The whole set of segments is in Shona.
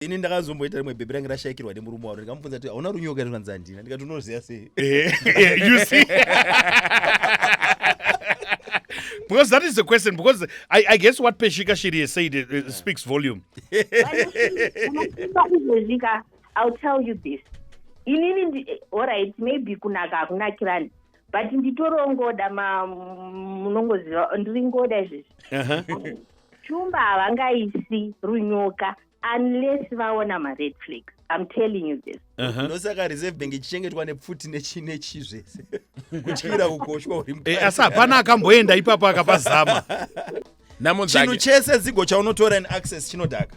ini ndakazomboita rimwe bhebhi rangu rashayikirwa nemurume waro ndikamubvunza kuti hauna runyoka rinonzi handina ndikati unoziva sei. You see? Because that is the question. Because I guess what Peshika Shiri has said speaks volume. I'll tell you this. All right, maybe kuna kirani. But nditorongoda munongoziva ndiringoda izvezvi. Chumba havangaisi runyoka unless vaona ma-red flags. I'm telling you this. Nosaka reserve bank ichichengetwa nepfuti nechi zvese kutyira kukoshwa uri asi hapana akamboenda ipapo akapazama. Chinhu chese Zigo chaunotora in access chinodhaka.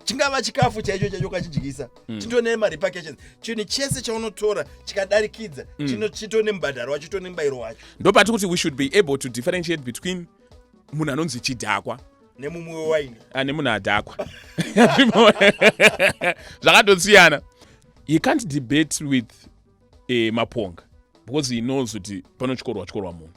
Chingava chikafu chaicho kachidyisa chitone ma-repercussions. Chinhu chese chaunotora chikadarikidza chitone mubhadharo wacho chitone mubayiro wacho. Ndopati kuti we should be able to differentiate between munhu anonzi chidhakwa nemumwe wewaini nemunhu adhakwa. Zvakatosiyana. You can't debate with maponga because he knows kuti panochorwa munhu.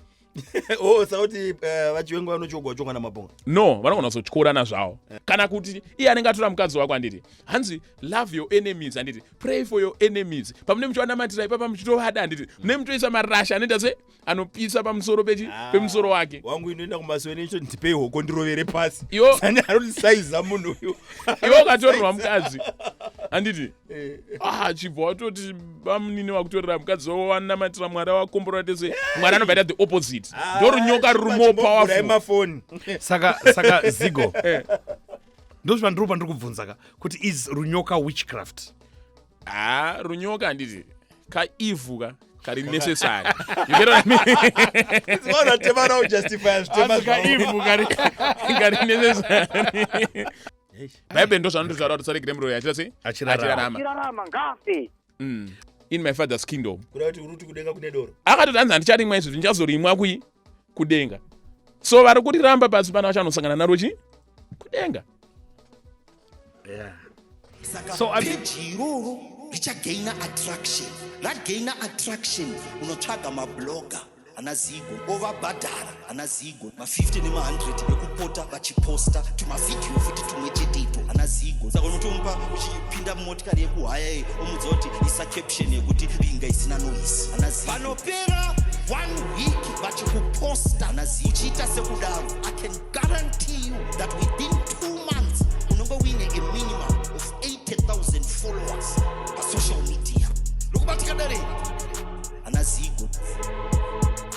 Sauti vachiwengu vanochogwa namaponga. No, vanogona kuzotyora zvavo. Kana kuti iye anenge atora mukadzi wako anditi hanzi love your enemies anditi pray for your enemies. Pamune muchiwanamatira ipapa muchitovada anditi mune mutoisa marasha anoita se anopisa pamusoro pemusoro wake. Wangu inoenda kumasweni icho ndipei hoko ndirovere pasi. Iwo sani anotisaiza munhu uyu. Iwo ukatorerwa mukadzi anditi chibva watoti bamunini wakutorera mukadzi wavo wanamatira mwari wakombora tese mwari anobva the opposite. Ndorunyoka ruri more powerful. Saka Zigo. Ndozvandiri kubvunza ka kuti is runyoka witchcraft? Runyoka anditi kaivuka kari necessary. You get what I mean? It's all a tema now justify kari necessary. Bible ndo zvanonditaura kuti tsareke remuro yachira achirarama ngafe. In my father's kingdom. Kuda kuti uruti kudenga kune doro. Akatoti hanzi handicharimwa izvi ndichazorimwa kudenga. So vari kuriramba pasi pana vachanosangana naro kudenga. Yeah. So iroro richagaina attraction. Ragaina attraction unotsvaga mablogger ana Zigo ovabhadhara ana Zigo ma50 nema100 ekupota vachiposta tumavidhiyo futi tumwe cheteito ana Zigo saka unotomupa uchipinda mumotikari yekuhaya omudza kuti isa caption yekuti ringa isina noise ana Zigo vanopera 1 week vachikuposta ana Zigo uchiita sekudaro. I can guarantee you that within 2 months unonga uine a minimum of 80,000 followers on social media. Lokubatikadare ana Zigo.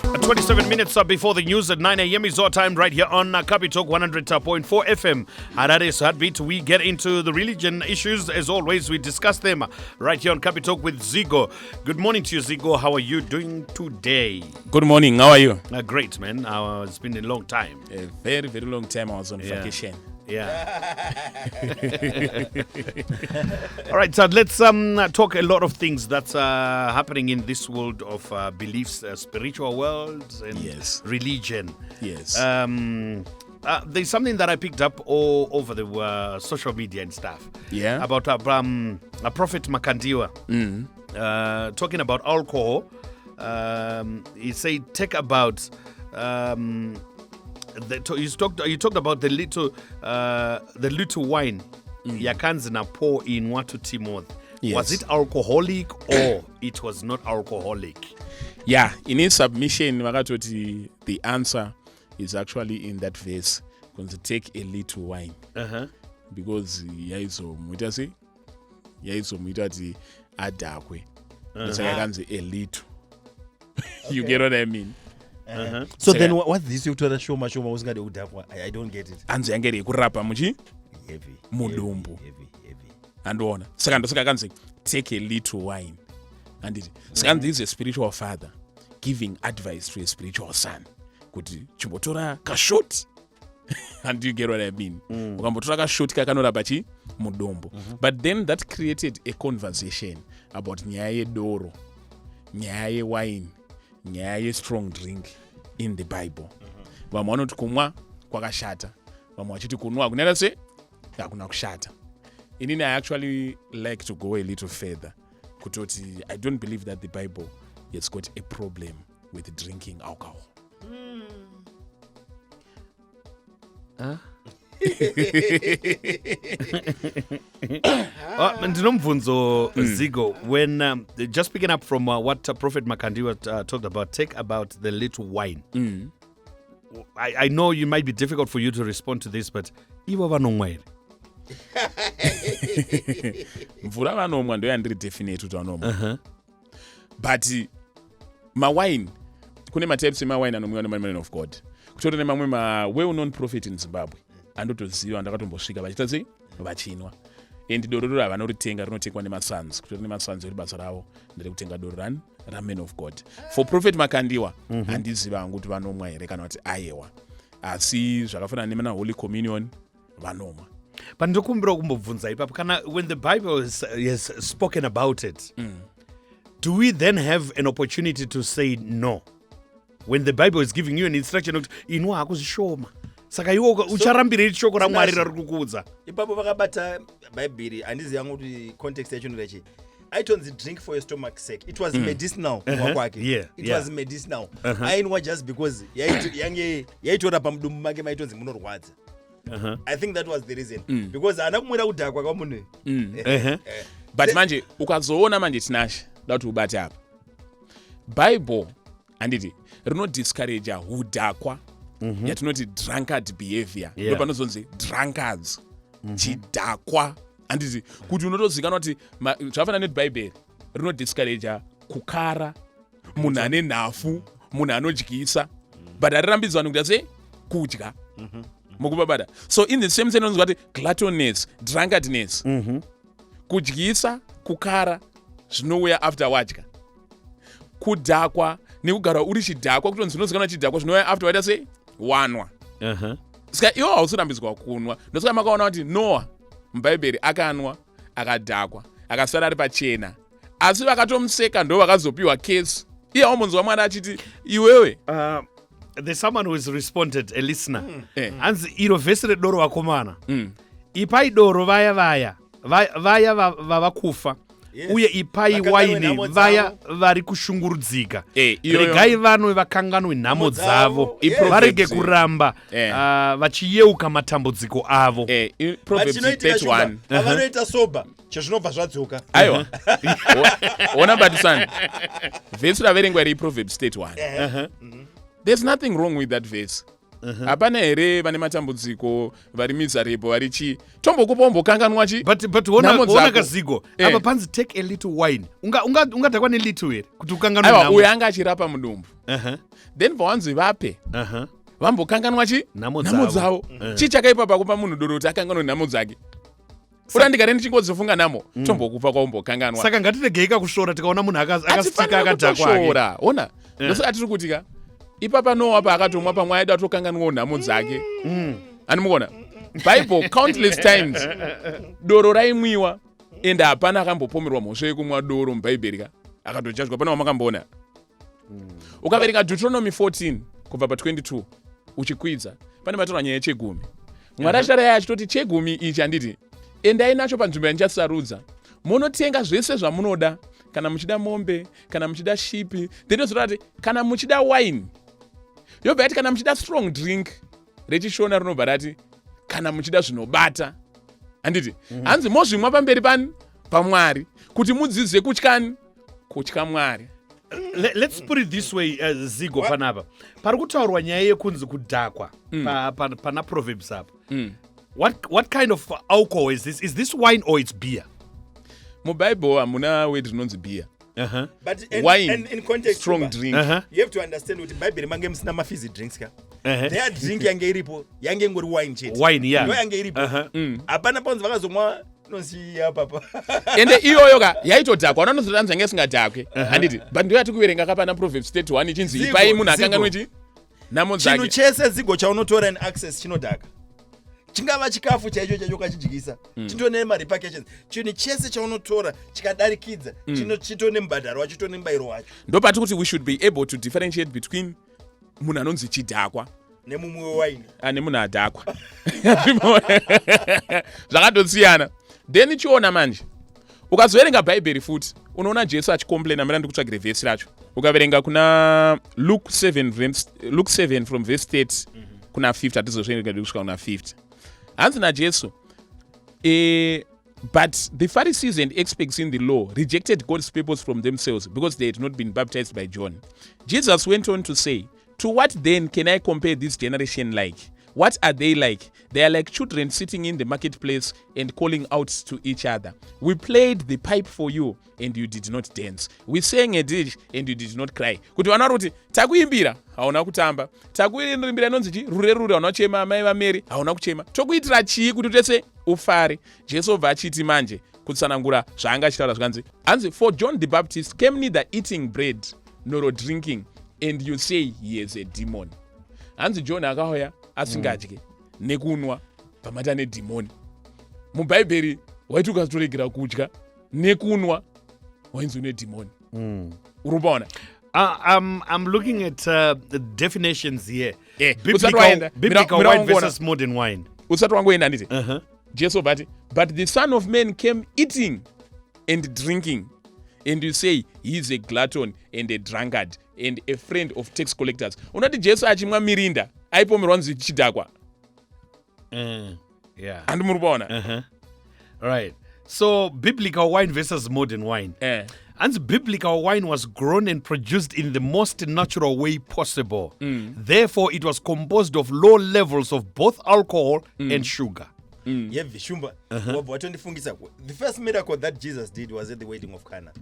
27 minutes before the news at 9 a.m. is our time right here on Kapi Talk 100.4 FM. Harare's Heartbeat. We get into the religion issues. As always, we discuss them right here on Kapi Talk with Zigo. Good morning to you, Zigo. How are you doing today? Good morning. How are you? Great, man. It's been a long time. A very, very long time. I was on vacation. Yeah. All right, so let's talk a lot of things that's happening in this world of beliefs, spiritual worlds and religion. Yes. There's something that I picked up all over the social media and stuff. Yeah. About a Prophet Makandiwa talking about alcohol. He said, take about... you talked about the little wine yakanzina pour in 1 Timothy. Yes. Was it alcoholic or it was not alcoholic? Yeah, in his submission the answer is actually in that verse. Going to take a little wine because yaizomuita adakwe saka a little. You get what I mean? So then what's this you told us shoma usingade udhakwa? I don't get it. Anzi yange rekurapa muchi heavy mudumbu andoona saka ndosaka kanzi take a little wine anditi saka this is a spiritual father giving advice to a spiritual son kuti chimbotora kashoti and you get what I mean. Ukambotora kashoti kakanorapa mudumbu. But then that created a conversation about nyaya yedoro, nyaya yewine, nyaya yestrong drink in the Bible. Vamwe vanoti kumwa kwakashata, vamwe vachiti kunwa kunoita se hakuna kushata. Inini I actually like to go a little further. Kutoti I don't believe that the Bible has got a problem with drinking alcohol. Ndinomvunzo Zigo, when just picking up from what Prophet Makandiwa talked about, take about the little wine. I know you might be difficult for you to respond to this, but ivo vanomwa here. Mvura vanomwa ndo yandiri definite kuti vanomwa. But mawine, kune matypes emawine anomwiwa neman of God. Kutori nemamwe well known prophet in Zimbabwe. Andotoziva ndakatombosvika vachita sei vachinwa. And doro rava noritenga rinotengwa nemasons. Kutori nemasons eri basa ravo nderekutenga doro ramen of God. For Prophet Makandiwa handiziva hangu kuti vanomwa here kana kuti ayewa. Asi zvakafanana nemana Holy Communion vanomwa. But ndokumbira kumbobvunza ipapo kana when the Bible has spoken about it, do we then have an opportunity to say no? When the Bible is giving you an instruction of inwa hakuzvishoma. Saka iwo ucharambira shoko raMwari rari kukuudza. Ipapo vakabata Bible handiziva kuti context yacho ndechi. Aitonzi drink for your stomach's sake. It was medicinal kwake. It was medicinal. Ainwa just because yaitora pamudumbu make maitonzi munorwadza. I think that was the reason. Because anakumwira kudhakwa kwamunhu. But manje ukazoona manje tinashe kuti ubate apa. Bible handiti rinodiscourage hudhakwa yatinoti drunkard behavior. Ndo panozonzi drunkards. Chidhakwa. Handiti kuti unotozikanwa kuti zvakafanana neBhayibheri rinodiscourage kukara, munhu ane nhafu, munhu anodyisa. But harirambidzwa nekuti sei kudya. Mukubabada. So in the same sense kuti gluttonous, drunkardness. Kudyisa, kukara zvinouya after wadya. Kudhakwa nekugara uri chidhakwa kuti unozikanwa chidhakwa zvinouya after waita sei wanwa. Saka iwo hausirambidzwa kunwa. Ndosaka makaona kuti Noah muBhayibheri akanwa akadhakwa akasara ari pachena. Asi vakatomuseka ndo vakazopiwa case. Iye wambonzwa Mwari achiti iwewe. There's someone who has responded, a listener. Anzi iro vhesi redoro vakomana. Ipai doro vaya vavakufa. Uye ipai waini vaya vari kushungurudzika. Regai vanhu vakanganwe nhamo dzavo. Varege kuramba vachiyeuka matambudziko avo. Proverbs 31. Avanoita soba. Chezvinobva zvadzoka. Aiwa. Ona batisana. Vhesi raverengwa iri Proverbs 31. There's nothing wrong with that verse. Hapana here vane matambudziko vari miserable vari chi tombokupa umbokanganwa chi. But wona kazigo apa panzi take a little wine. Ungadhakwa ne little here kuti ukanganwe nhamo. Aiwa uya anga achirapa mudumbu. Then vawanzi vape. Vambokanganwa chi nhamo dzavo. Chichakaipa pakupa munhu doro kuti akanganwe nhamo dzake. Urandikare ndichingozofunga nhamo tombokupa kwaumbokanganwa. Saka ngatiregeika kushora tikaona munhu akasika akadhakwa. Ona. Ndosaka tiri kutika ipapa Noah paakatomwa pamwe aida tokanganwa nhamo dzake. Animuona? Bible countless times doro raimwiwa ende hapana akambopomerwa mhosva yekumwa doro muBhayibheri akatojajwa. Pana wamakamboona. Ukaverenga Deuteronomy 14 kubva pa22 uchikwidza pane matorwa nyaya yechegumi. Mwari acharaya achitoti chegumi ichi handiti endai nacho panzvimbo yandichasarudza munotenga zvese zvamunoda, kana muchida mombe, kana muchida shipi. Ndinozoti kana muchida wine, yobva yati kana muchida strong drink, rechishona rinobva rati kana muchida zvinobata. Handiti hanzi mozvimwa pamberi paMwari kuti mudzidzise kutyani kutya Mwari. Let's put it this way, Zigo panapa. Pari kutaurwa nyaya yekunzi kudhakwa pana Proverbs apa. What kind of alcohol is this? Is this wine or it's beer? MuBible hamuna word rinonzi beer. But wine, in context, strong drink. You have to understand what Bible mange musina mafizzy drinks ka. Their drink yange iripo, yange ngori wine chete. Wine, yeah. No yange iripo. Apana ponzi vakazomwa nonsi apa. Ende iyoyo ka yaitodhakwa vanonzira nzange singadhakwe. Handiti but ndo yati kuverenga kapana Proverbs 31 ichinzi ipai munhu akanganwe chi nhamo dzake. Chinhu chese Zigo chaunotora in access chinodhaka. Chingava chikafu chaicho kachidyisa. Chitone repercussions. Chinhu chese chaunotora chikadarikidza chitone mubhadharo wacho, chitone mubayiro wacho. Ndo pati kuti we should be able to differentiate between munhu anonzi chidhakwa nemumwe wine nemunhu adhakwa. Zvakatosiyana. Then chiona manje ukazoverenga Bhaibheri futi unoona Jesu achicomplaina. Mira ndikutsvagire vhesi racho. Ukaverenga kuna Luke 7 from verse 30 kuna 50, atizozverenga kusvika kuna 50. hanzi najesu but the Pharisees and experts in the law rejected God's purpose from themselves because they had not been baptized by John. Jesus went on to say, to what then can I compare this generation like? What are they like? They are like children sitting in the marketplace and calling out to each other. We played the pipe for you and you did not dance. We sang a dirge and you did not cry. Kuti vana kuti takuimbira hauna kutamba. Takuimbira inonzi chi rure hauna kuchema amai vaMary hauna kuchema. Tokuitira chii kuti tese ufare. Jesu obva achiti manje kutsanangura zvaangachitaura zvikanzi. Hanzi for John the Baptist came neither eating bread nor drinking and you say he is a demon. Hanzi John akauya asingadye nekunwa pamata nedhimoni. Mubhaibheri waiti ukatoregera kudya nekunwa wainzi une dhimoni. Urupaona? I'm looking at the definitions here. Biblical wine versus modern wine. Usati wangoenda handiti? Jesu bati, but the Son of Man came eating and drinking, and you say he is a glutton and a drunkard and a friend of tax collectors. Unati Jesu achimwa mirinda aipomerwa nzi chidhakwa. Yeah. And murupaona? Right. So biblical wine versus modern wine. And biblical wine was grown and produced in the most natural way possible. Therefore, it was composed of low levels of both alcohol and sugar. The first miracle that Jesus did was at the wedding of Cana.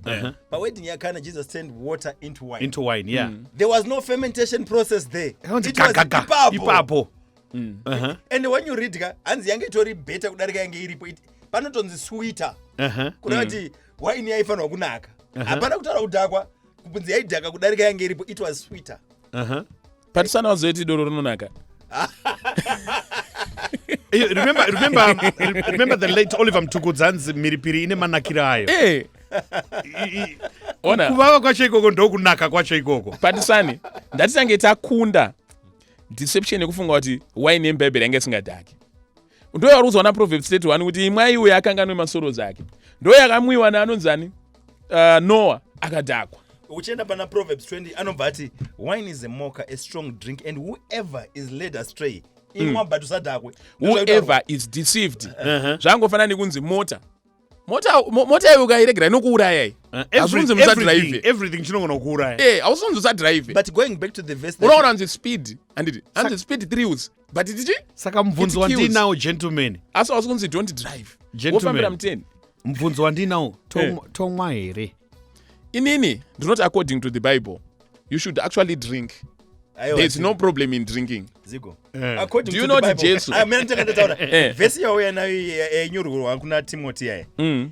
But wedding of Cana, Jesus turned water into wine. Into wine, yeah. There was no fermentation process there. It was ipapo. And when you read, anzi yange tori better kudarika yange iripo. Panotonzi sweeter. Kuna kuti wine yaifanwa kunaka. Hapana kutaura kudhakwa, kubvunzi yaidhaka kudarika yange iripo. It was sweeter. Patisana wazoti doro rinonaka. Remember the late Oliver Mtukudzan's miripiri ine manakira ayo. Ona. Kuvava kwacho ikoko ndokunaka kwacho ikoko. Patisani, ndatisange takunda deception yekufunga kuti wine yembebheri yange isingadhaki. Ndo yarudzwa na Proverbs 31 kuti imwai uyu akanganwe masoro zake. Ndo yakamwiwa naanonzani Noah akadhakwa. Uchienda pana Proverbs 20 anobva ati wine is a mocker, a strong drink, and whoever is led astray whoever is deceived. Zvangofanana nekunzi mota iyo ukairegera inokuuraya. Everything chinogona kuuraya. Hausonzi usadrive. But going back to the verse, unoona nzi speed handiti hanzi speed thrills but tichi saka mubvunzo wandinawo gentleman asi hausi kunzi don't drive wofambira muteni. Mubvunzo wandinawo tomwa here. Inini not according to the Bible you should actually drink. There's no problem in drinking. Zigo. Do you know the Jesu? Vesi yauya nayo yanyorwa kuna Timothy yaye.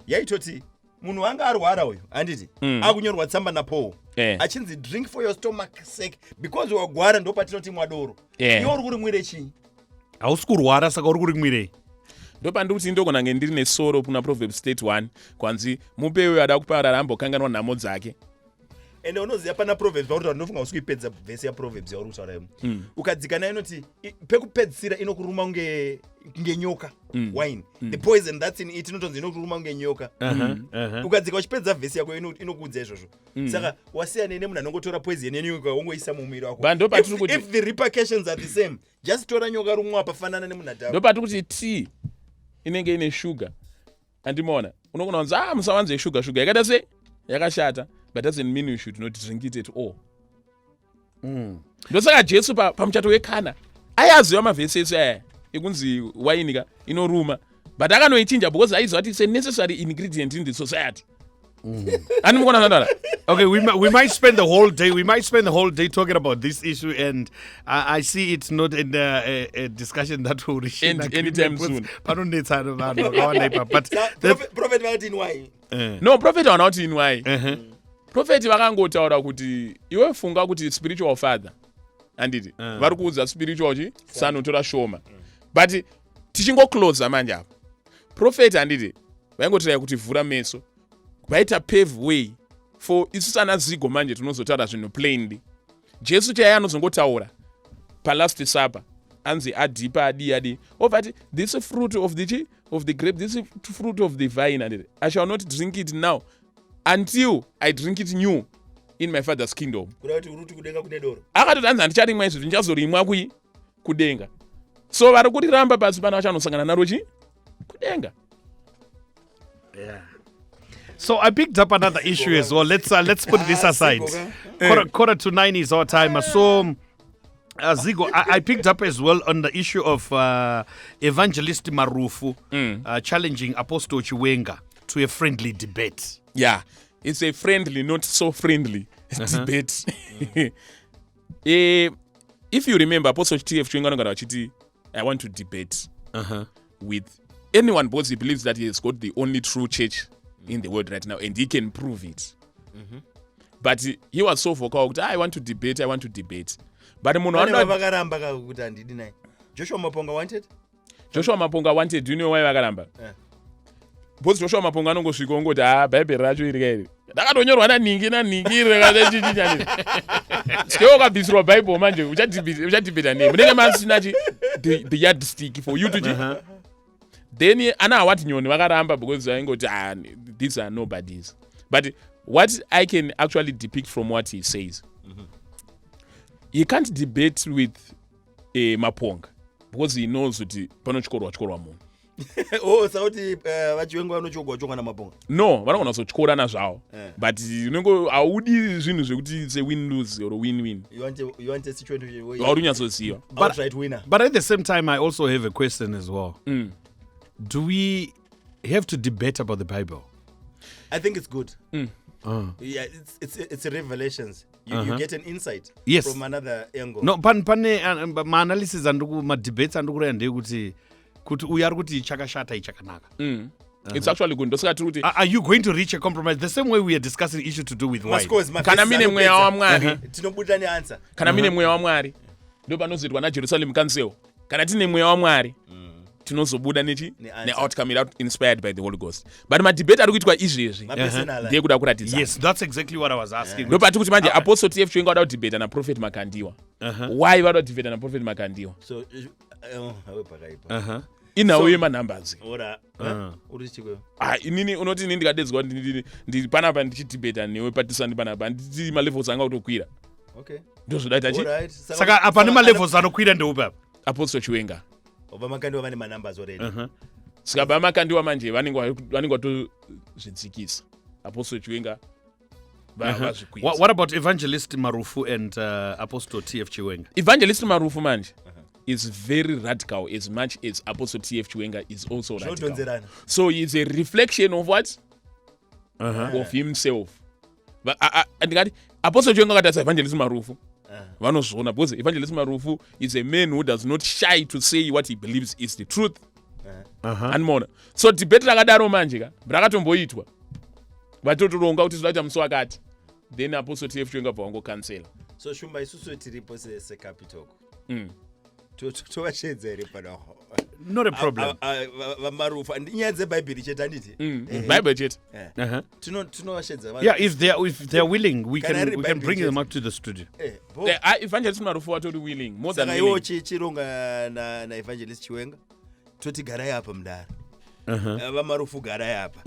Yaitoti munhu wanga arwara uyu handiti akunyorwa tsamba naPaul. Achinzi drink for your stomach sake because wagwara ndo patinoti mwadoro. Iwe uri kurimwire chii? Hausi kurwara saka uri kurimwirei. Ndo pandikuti ndogona nge ndiri nesoro kuna Proverbs 31 kwanzi mupewe ada kuparara ambokanganwa nhamo dzake. And unoziva pana Proverbs vakuti vanofunga usikuipedza vhesi yaProverbs yauri kutaura imo. Ukadzika nayo inoti pekupedzisira inokuruma ngenyoka wine. The poison that's in it inotonzi inokuruma ngenyoka. Ukadzika uchipedza vhesi yako inokuudza izvozvo. Saka wasiyana nemunhu anongotora poison yenyoka wongoisa mumuviri wako. If the repercussions are the same, just tora nyoka rumwe apafanana nemunhu adhako. Ndo pati kuti tea inenge ine sugar. Andimona unogona kunzi musawanze sugar yakada se yakashata. But doesn't mean you should not drink it at all. Ndosaka Jesu pamuchato wekana ayaziva mavhesi ese aya ekunzi wine ka inoruma but akanoichinja because aiziva kuti it's a necessary ingredient in the society. Okay, we might spend the whole day. We might spend the whole day talking about this issue, and I see it's not in a discussion that will reach anytime soon. But prophet was in wine. No, prophet are not in wine. Prophet vakangotaura kuti iwe funga kuti spiritual father handiti vari kuudza spiritual son utora shoma but tichingoclosa manje apo prophet handiti vaingotiraya kuti vhura meso vaita pave way for isu sana zigo manje tinozotaura zvinhu plainly. Jesu chaiye anozongotaura palast supper anzi adhipa adi ovati this fruit of the grape, this fruit of the vine handiti I shall not drink it now until I drink it new in my father's kingdom. Akatoti hanzi handicharimwa izvozvo ndichazorimwa kudenga. so vari kuriramba pasi pana vachanosangana naro kudenga. So I picked up another issue as well. Let's put this aside. Quarter to 9 is our time. So Zigo, I picked up as well on the issue of Evangelist Marufu challenging Apostle Chiwenga to a friendly debate. Yeah, it's a friendly, not so friendly debate. If you remember, Apostle TF Chiwenga, I want to debate with anyone because he believes that he has got the only true church in the world right now and he can prove it. But he was so vocal, I want to debate. But Joshua Maponga wanted? Joshua Maponga wanted. Do you know why vakaramba? Because Joshua Maponga anongosvika ongoti bhaibheri racho iri kairi rakatonyorwa naningi sike wakabvisirwa bhaibheri manje uchadhibheta nei munenge masina the yardstick for you to then ana hawati nyoni vakaramba because vaingoti these are nobodies. But what I can actually depict from what he says, he can't debate with Maponga because he knows kuti panochorwa munhu. Sauti vachiwenga vanochogwa na Maponga. No, vanogona kuzotyora zvavo. But unenge haudi zvinhu zvekuti it's a win-lose or a win-win. You want a situation where you unyatsoziva. Outright winner. But at the same time, I also have a question as well. Do we have to debate about the Bible? I think it's good. Yeah, it's a revelations. You get an insight from another angle. No, pane ma analysis ma debates andikura ndekuti kuti uyu ari kuti chakashata ichakanaka. It's actually good. Are you going to reach a compromise the same way we are discussing issue to do with wine? Kana mine mweya waMwari. Tinobuda neanswer. Kana mine mweya waMwari. Ndo panozoitwa naJerusalem Council. Kana tine mweya waMwari. Tinozobuda ne-outcome inspired by the Holy Ghost. But madebate ari kuitwa izvezvi ndiye kuda kuratidza. Yes, that's exactly what I was asking. Ndo pati kuti manje Apostle TF Chiwenga wada kudebate na Prophet Makandiwa. Why wada kudebate na Prophet Makandiwa? So inauye manumbers. Inini unoti nini ndikadedzwa ndi panapa ndichidebate newe patisani panapa nditi malevels anga kutokwira. Okay. Ndo zvodaita chi? Saka apa nema levels anokwira ndeupa. Apostle Chiwenga. Makandiwa vane manumbers already. Saka Makandiwa manje vanenge to zvidzikisa. Apostle Chiwenga vazvikwisa. What about Evangelist Marufu and Apostle TF Chiwenga? Evangelist Marufu manje is very radical as much as Apostle TF Chiwenga is also radical. So it's a reflection of what? Of himself. But Apostle Chiwenga katasa Evangelist Marufu. Vanozviona because Evangelist Marufu is a man who does not shy to say what he believes is the truth. Anmona. So debate rakadaro manje ka rakatomboitwa. Vatotoronga kuti zvaita musi wakati. Then Apostle TF Chiwenga bvango cancel. So shumba isusu tiripo se capital. Tovashedza ere pano. Not a problem. Marufu and inyaya dzeBhaibheri chete handiti. Bible chete. Tinovashedza. Yeah, if they are willing, we can bring them up to the studio. Evangelist Marufu watori willing more than willing. Saka iwo chironga na Evangelist Chiwenga toti garai apa mudara. Vamarufu garai apa.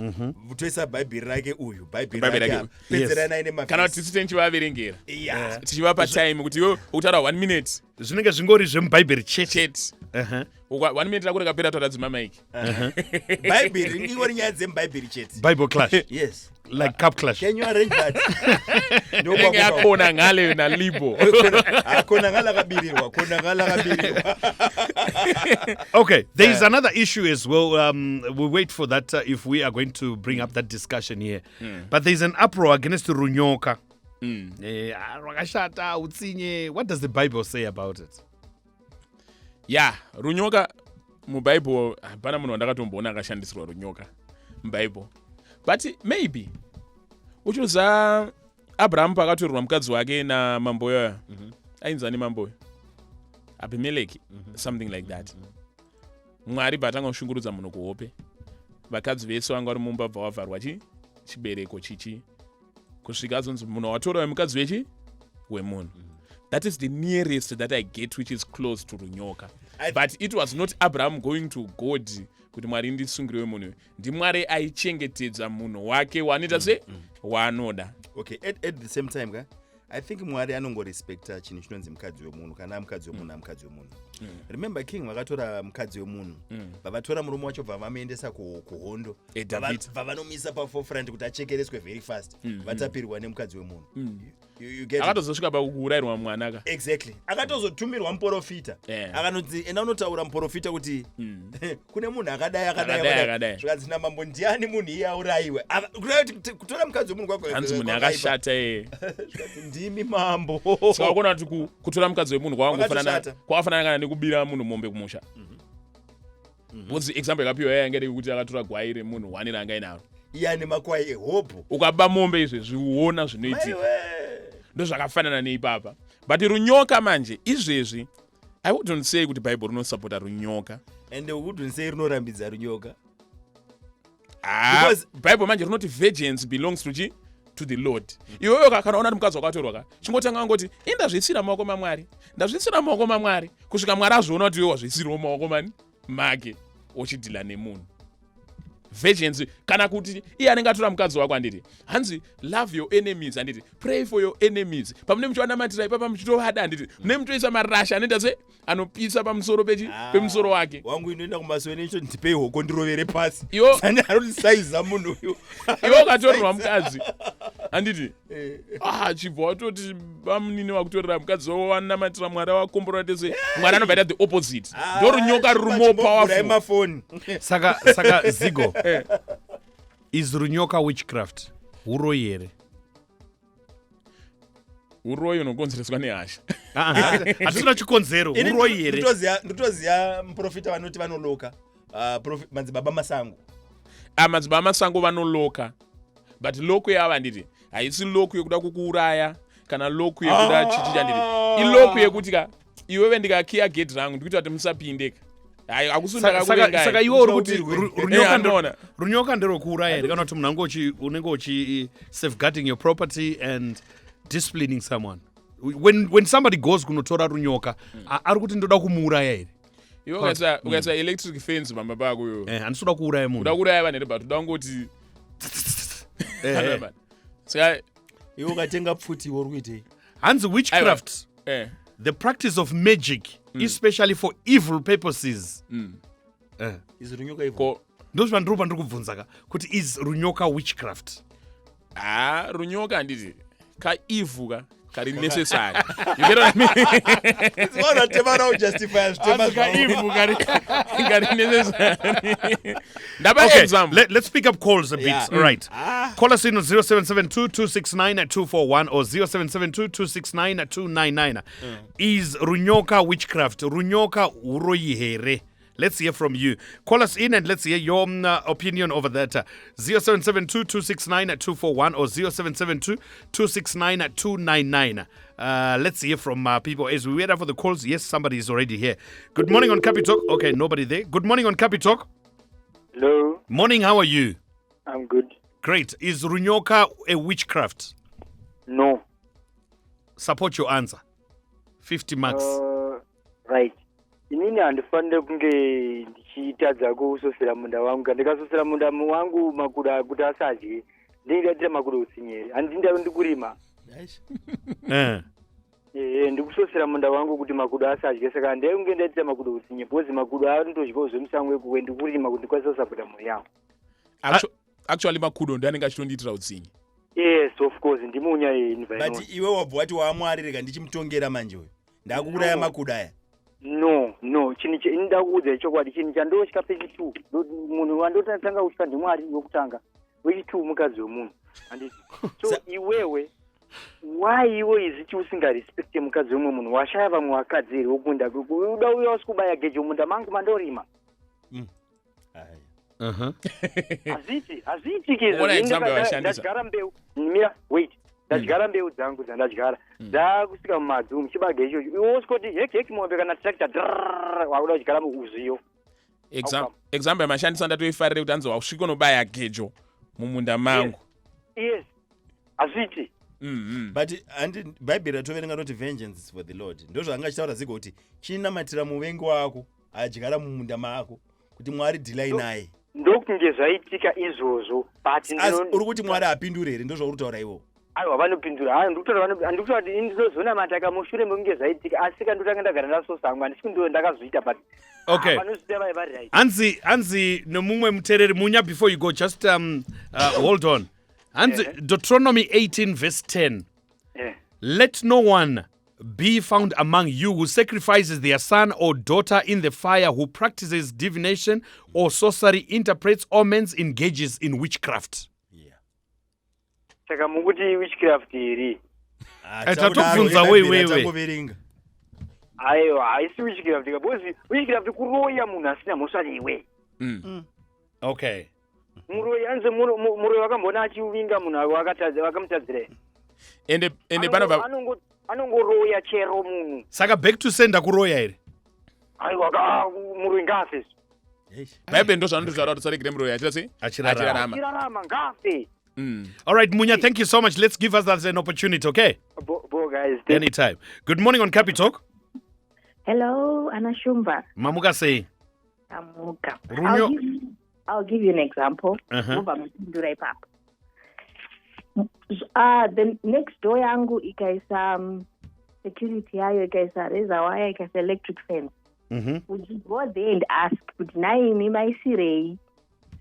Toisa Bhaibheri rake uyu, Bhaibheri rake. Pedzerana ine mafisi. Kana tisite nchivaverengera. Tichivapa time kuti iwo utaura 1 minute. Zvinenge zvingori zvemuBhaibheri chete. 1 minute rakureka pera totadzima maiki. Bhaibheri ingori nyaya dzemuBhaibheri chete. Bible clash. Yes. Like cup clash. Can you arrange that? Nenge akona ngale na libo. Akona ngala kabirirwa, kona ngala kabirirwa. Okay, there is another issue as well. We'll wait for that if we are going to bring up that discussion here. But there is an uproar against Runyoka. What does the Bible say about it? Yeah, Runyoka muBible hapana munhu wandakatomboona akashandisirwa runyoka muBible. But maybe uchiuza Abraham pakatorwa mukadzi wake namambo yoyo. Ainzani mambo? Abimeleki, something like that. Mwari batanga kushungurudza munhu kuhope. Vakadzi vese vanga vari mumba bva vavharwa chibereko chichi. Kusvika zonzi munhu watora mukadzi wemunhu. That is the nearest that I get which is close to runyoka. But it was not Abraham going to God kuti Mwari ndisungire munhu. Ndimwari aichengetedza munhu wake wanoita se waanoda. Okay, at the same time I think Mwari anongorespecta chinhu chinonzi mukadzi wemunhu kana mukadzi wemunhu amukadzi wemunhu. remember king vakatora mukadzi wemunhu vavatora murume wacho vavamuendesa kuhondo vavanomisa paforefront kuti achekereswe very fast vatapirwa nemukadzi wemunhu akatozosvika pakuurayirwa mwana ka exactly akatozotumirwa muprofita akanonzi enda unotaura muprofita kuti kune munhu akadai zvikanzi namambo ndiani munhu iye aurayiwe kutora mukadzi wemunhu kwanzi munhu akashata ndimi mambo sakakona kuti kutora mukadzi wemunhu kwakafanana kana nekubira munhu mombe kumusha bvunzi example yakapiwa yainge ndekuti akatora gwai remunhu 1 ranga inaro iye ane makwai ehope ukaba mombe izvi zviuona zvinoitika ndozvakafanana neipapa but runyoka manje izvezvi I wouldn't say kuti Bible rinosupporta runyoka and wouldn't say rinorambidza runyoka because Bible manje rinoti vengeance belongs to the Lord. Iwewe kana una mukadzi wakatorwa ka chingotanga ngoti indazvisira maoko maMwari ndazvisira maoko maMwari kusvika Mwari azviona kuti iwe wazvisira maoko mani make ochidhila nemunhu vengeance kana kuti iye anenge atora mukadzi wako anditi hanzi love your enemies anditi pray for your enemies pamune muchiwanamatira ipapa muchitovada anditi mune mutoisa marasha anoita se anopisa pamusoro pemusoro wake wangu inoenda kumaso enecho ndipei hoko ndirovere pasi iwo sani anotisaiza munhu uyu iwo ukatorerwa mukadzi anditi chibva watoti bamunini wakutorera mukadzi wako wanamatira Mwari wakomboratese Mwari anobva the opposite ndorunyoka riri more powerful saka Zigo is runyoka witchcraft uroyi here uroyi unokonzereswa nehasha hatisina chikonzero uroyi here nditoziva muprofita vanoti vanoloka madzibaba masango madzibaba masango vanoloka but loku yava nditi haisi loku yekuda kukuuraya kana loku yekuda chichicha nditi iloku yekuti ka iwewe ndikakiya gate rangu ndikuita kuti musapindeka saka iwe uri kuti runyoka nderokuuraya here kana kuti munhu unenge uchi safeguarding your property and disciplining someone when somebody goes kunotora runyoka ari kuti ndoda kumuuraya here iwe ukaisa electric fence pamba pako yo handisuda kuuraya munhu uda kuuraya vanhu here but uda ngoti saka iwe ukatenga pfuti uri kuitei hanzi witchcraft the practice of magic especially for evil purposes is runyoka evil ndozvandiri pandiri kubvunza ka kuti is runyoka witchcraft runyoka handiti kaivuka kari necessary you get what I mean it's not a tema now justify kaivu kari necessary ndaba example let's pick up calls a bit all right call us in on 0772269241 or 0772269299 is runyoka witchcraft runyoka uroyi here. Let's hear from you. Call us in and let's hear your opinion over that. 0772269241 or 0772269299. Let's hear from people as we wait for the calls. Yes, somebody is already here. Good morning on Capi Talk. Okay, nobody there. Good morning on Capi Talk. Hello. Morning, how are you? I'm good. Great. Is runyoka a witchcraft? No. Support your answer. 50 marks. Right. Inini handifanire kunge ndichitadza kusosera munda wangu kana ndikasosera munda wangu makuda kuti asadye ndingatira makuda utsinyere handindaro ndikurima ndikusosera munda wangu kuti makuda asadye saka ndaikunge ndaitira makuda utsinye because makuda anotodyawo zvemusango wekuwe ndikurima kuti ndikwanisa kusapota mhuri yangu actually makudo ndi anenge achitondiitira utsinye yes of course ndimunya environment but iwe wabva wati waamwari rega ndichimutongera manje uyu ndakuuraya makuda aya no chinhu ndida kuudza chokwadi chinhu chandotyka pechitu munhu wandotanga kutya ndimwari wekutanga wechitu mukadzi wemunhu handiti so iwewe why iwe iziti usingarespecte mukadzi wemwe munhu washaya vamwe vakadzi here wokunda uda uya usikubaya gejo munda mangu mandorima hazviitikizvandagara mbeu mira wait ndadyara mbeu dzangu dzandadyara dzakusvika mumadzu muchibaga ichocho iwe usikoti heki mombe kana tractor wakuda kudyara muuzviyo example yamashandisa ndatoifarire kuti anzi wasvika unobaya gejo mumunda mangu yes hazviiti but bhaibheri ratoverenga noti vengeance is for the Lord ndozvaanga achitaura Zigo kuti chinamatira muvengi wako adyara mumunda mako kuti Mwari dhilai naye ndokunge zvaitika izvozvo but uri kuti Mwari apindure here ndozvauri kutaura iwo aiwa vanopindura handikuti kuti ndizozona mataka mushure mekunge zvaitika asi kandotanga ndagara naso sangu handisi ndo ndakazoita but okay vanozvida vai vari right hanzi nomumwe mutereri munya before you go just hold on hanzi Deuteronomy 18 verse 10 let no one be found among you who sacrifices their son or daughter in the fire, who practices divination or sorcery, interprets omens, engages in witchcraft. Saka mukuti witchcraft iri. Tatobvunza wewe. Aiwa, haisi witchcraft because witchcraft kuroya munhu asina mhosva newe. Okay. Muroya anze muroya wakambona achivinga munhu wakamutadzira. Ende panobva anongoroya chero munhu. Saka back to sender kuroya ere. Aiwa muroya ngafe. Bible ndo zvanondozvara kuti saregere muroya achirarama ngafe. All right, Munya, thank you so much. Let's give us that an opportunity, okay? Bo guys. Anytime. Good morning on Capi Talk. Hello, Anashumba. Mamuka say. Amuka. Runyo. I'll give you an example. The next door yangu ikaisa security yayo ikaisa razor wire ikaisa electric fence. Would you go there and ask, would naimi maisirei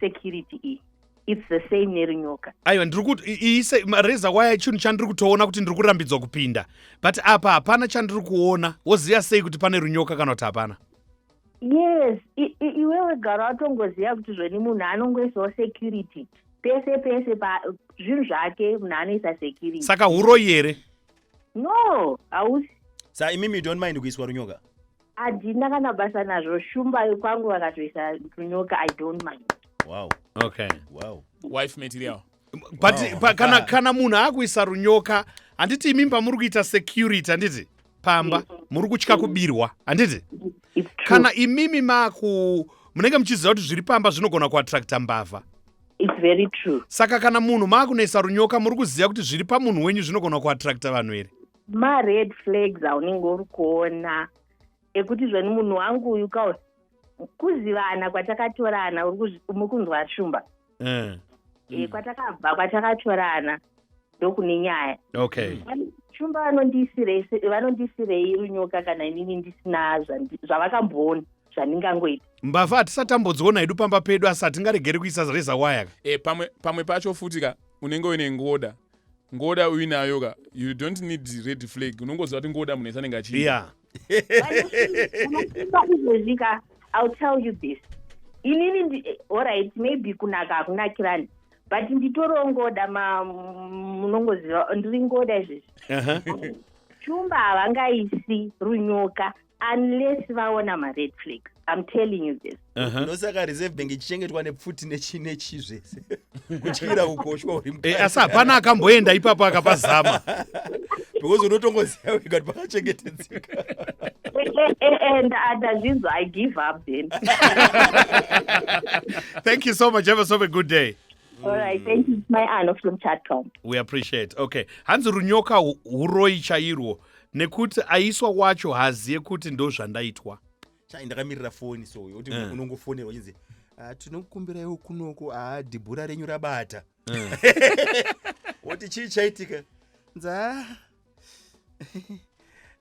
security it's the same nerinyoka. Aiwa ndiri ise razor wire chinhu chandiri kutoona kuti ndiri kurambidzwa kupinda. But apa hapana chandiri kuona. Woziya sei kuti pane runyoka kana kuti hapana? Yes, iwewe gara watongoziya kuti zveni munhu anongoisawo security. Pese pa zvinhu zvake munhu anoisa security. Saka huroyi here? No, hausi. Sa imimi don't mind kuiswa runyoka? Adina kana basa nazvo shumba kwangu vakatoisa runyoka I don't mind. Wow. Okay. Wow. Wife material. But kana munhu akuisa runyoka handiti imimba muri kuita security handiti pamba muri kutya kubirwa handiti kana imimi munenge muchiziva kuti zviri pamba zvinogona kuattracta mbavha. It's very true. Saka kana munhu maakunoisa runyoka muri kuziva kuti zviri pamunhu wenyu zvinogona kuattracta vanhu here. Ma-red flags aunenge uri kuona ekuti zveni munhu wangu uyu kuzivana kwatakatorana mukunzwa shumba. Kwatakabva kwatakatorana ndokune nyaya. Okay. Shumba vanondisirei runyoka kana inini ndisina zvavakamboona zvandingangoita. Mbavha hatisatambodziona hedu pamba pedu asi hatingaregeri kuisa razor wire. Pamwe pacho futi unenge uine ngoda uinayo you don't need red flag. Unongoziva kuti ngoda munhu esanenge achii. Yeah. I'll tell you this. Inini alright maybe kunaka hakunakirani but nditorongoda munongoziva ndiri ngoda izvezvi. Shumba havangaisi runyoka unless vaona ma-red flags. I'm telling you this. Nosaka reserve bank ichichengetwa nepfuti nechi zvese. Kutyira kukoshwa uri mukati. Asi hapana akamboenda ipapo akapazama. Because unotongoziva wega kuti pakachengetedzeka. And I give up then. Thank you so much. Have a good day. All right, thank you. My Anna from Chatcom. We appreciate. Okay. Hanzi runyoka huroi chairwo nekuti aiswa wacho haziye kuti ndo zvandaitwa. Ndakamirira foni so kuti unongofonera uchinzi tinokukumbiraiwo kunoko dhibhura renyu rabata. Woti chii chaitika? Nza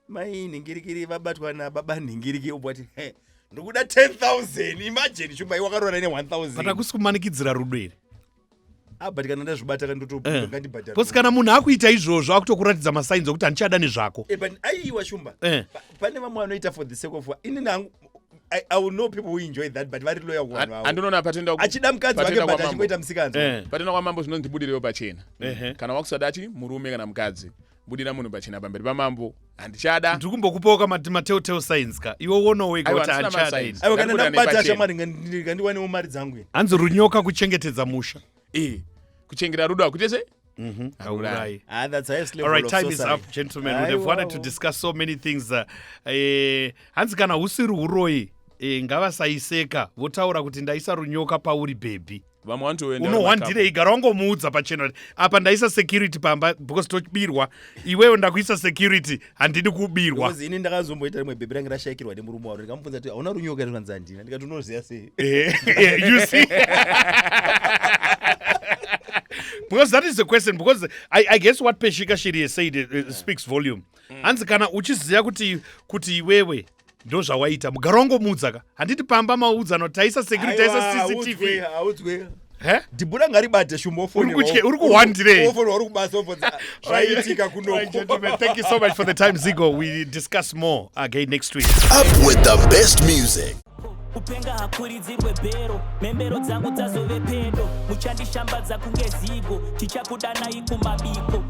mai nhingirikiri vabatwa nababa nhingiriki ubati ndokuda 10,000 imagine shumba wakarora ne 1,000. Pana kusikumanikidzira rudo here. But kana ndazvibata kandotopuka ngandibhadhara. Kosi kana munhu akuita izvozvo akutokuratidza masainzi okuti handichada nezvako. But aiwa shumba. Pane vamwe vanoita for the sake of inini I will know people who enjoy that but vari loyal one wao. Andinoona patenda achida mukadzi wake but achingoita musikanzi. Patenda kwamambo zvinondibudirewo pachena. Kana wakusada achi murume kana mukadzi budira munhu pachena pamberi pamambo handichada. Ndiri kumbokupawo mateo signs ka. Iwo wono wega kuti handichada. Aiwa kana ndabata shamari ngandiwanewo mari dzangu. Hanzi runyoka kuchengetedza musha. Kuchengera rudo akutese? That's highest level. All right, of time society. is up, gentlemen. We have wanted to discuss so many things. Hanzi kana usiri uroi ngavasaiseka votaura kuti ndaisa runyoka pauri baby. Unohwandire igara wangomuudza pachena apa ndaisa security pamba because tochibirwa iwewe ndakuisa security handidi kubirwa. Because ini ndakazomboita rimwe bhebi rangu rashayikirwa nemurume waro ndikamubvunza kuti hauna runyoka iri kanzi handina ndikati unoziya sei. You see. Because that is the question. Because I guess what Peshika Shiri has said speaks volume. Hanzi kana uchiziya kuti iwewe ndo zvawaita mugarongo mudzaka handiti pamba maudza notaisa security taisa CCTV audzwe dhibura ngaribate shumofoni uri kuhwandire ofoni uri kubasa ofoni zvaitika kunoko. Thank you so much for the time, Zigo. We discuss more again next week. Up with the best music. Upenga hakuridzirwe bhero membero dzangu dzazove pedo muchandishambadza kunge zigo tichakudanai kumabiko